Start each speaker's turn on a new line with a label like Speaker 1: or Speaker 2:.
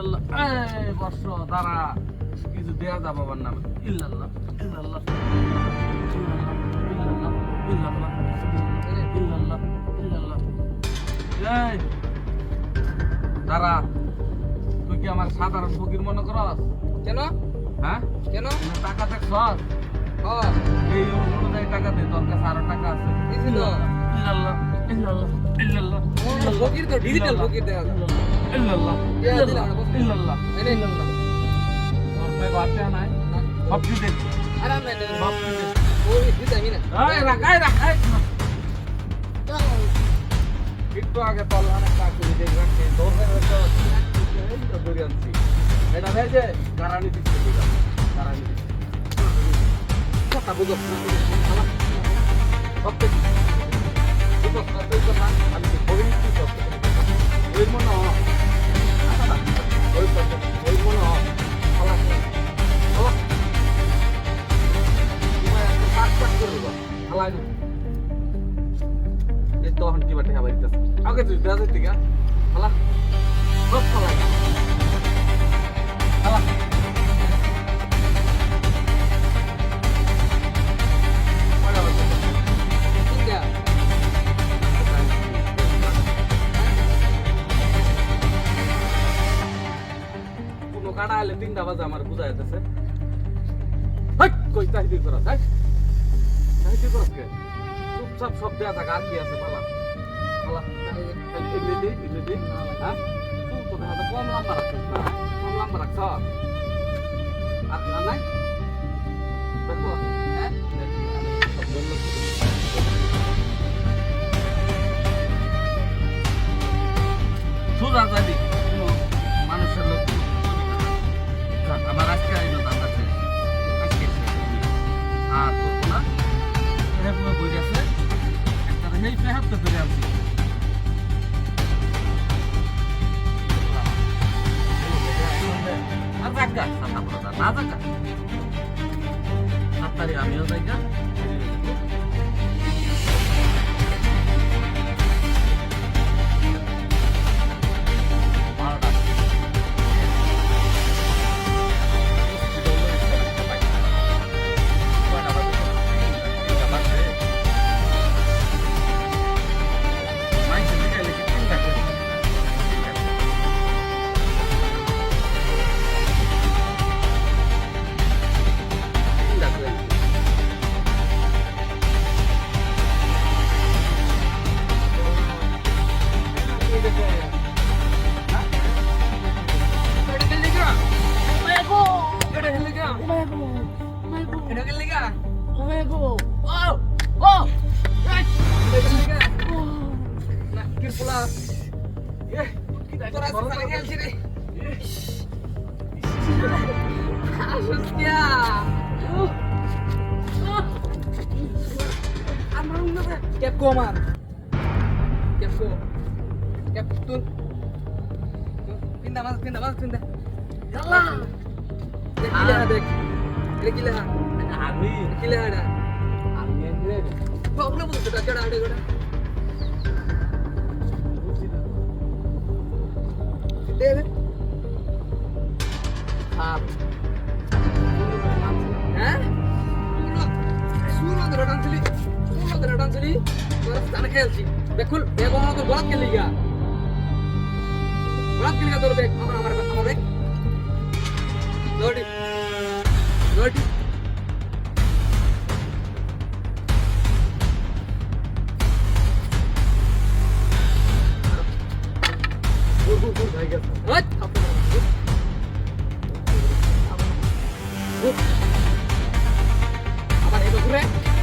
Speaker 1: ইল্লাল্লাহ এই বর্ষ দাঁড়া কিছু দেয়া যা বাবার নামে ইল্লাল্লাহ ইল্লাল্লাহ ইল্লাল্লাহ ইল্লাল্লাহ ইল্লাল্লাহ ইল্লাল্লাহ এই দাঁড়া তুই কি আমার সাধারণ ফকির মনে করস
Speaker 2: কেন
Speaker 1: হ্যাঁ
Speaker 2: কেন
Speaker 1: টাকা দেখছস
Speaker 2: হ্যাঁ
Speaker 1: এই অনুযায়ী টাকা দে তোর কাছে আরো টাকা আছে
Speaker 2: দিছি তো
Speaker 1: ইল্লাল্লাহ ইল্লাল্লাহ ইল্লাল্লাহ
Speaker 2: ফকির তো ডিজিটাল ফকির দেখা যায়
Speaker 1: ইল্লাল্লাহ
Speaker 2: দেয়া দিলাম
Speaker 1: ইল্লাল্লাহ
Speaker 2: এনে
Speaker 1: ইল্লাল্লাহ তোর ভাই বাচ্চা নাই সব কি দে
Speaker 2: আরাম নাই
Speaker 1: সব কি দে
Speaker 2: ওই দিতামি না
Speaker 1: এই রাখ একটু আগে তলহানে কাকুরি দেখবে দৌড়ে তো এই তো দৌড়ে আনছি এটা ভেজে গারানি দিচ্ছে গারানি কথা বুঝো সব কিছু বুঝো কতই কথা আমি তো বলি কি করতে ওই মনে ওই মনে খালা খালা তোমার একটা কাজ করবো খালা তখন কি বাটে খাবার দিতেছে আগে তুই দেওয়া যেতে গা খালা সব খালা খালা কোনো কাটা আলে 3টা বাজে আমার বুঝা যাইতেছে হাই কই তাহিদি করা তাই তাহিদি করা কে চুপচাপ সব দেওয়া থাকা আর কি আছে পালা পালা ইডলি হ্যাঁ তুই তো দেখা কম লম্বা রাখছিস না কম লম্বা রাখছ আর না নাই দেখো হ্যাঁ সুদা যাবি মানুষের লোক আমার আজকে আইলো দাদা আজকে আর তোর না এরকম বই আছে একটা সেই হাতে ধরে আনছি আর জায়গা সাদা বড় না জায়গা সাতারি আমিও জায়গা Kepko man, kepko, kep tuh, pindah mas, pindah. Jalan. Gila ada, gila. Army. Gila ada. Army gila. Kok belum sudah ada gua. Deh. Ah. Hah? Suruh datang sini. Datang sini. Terus tanah kelsi. Bekul, bego mana tuh bolat keliga. Bolat keliga tuh beg. Amar beg. Lodi. What? Apa itu keren?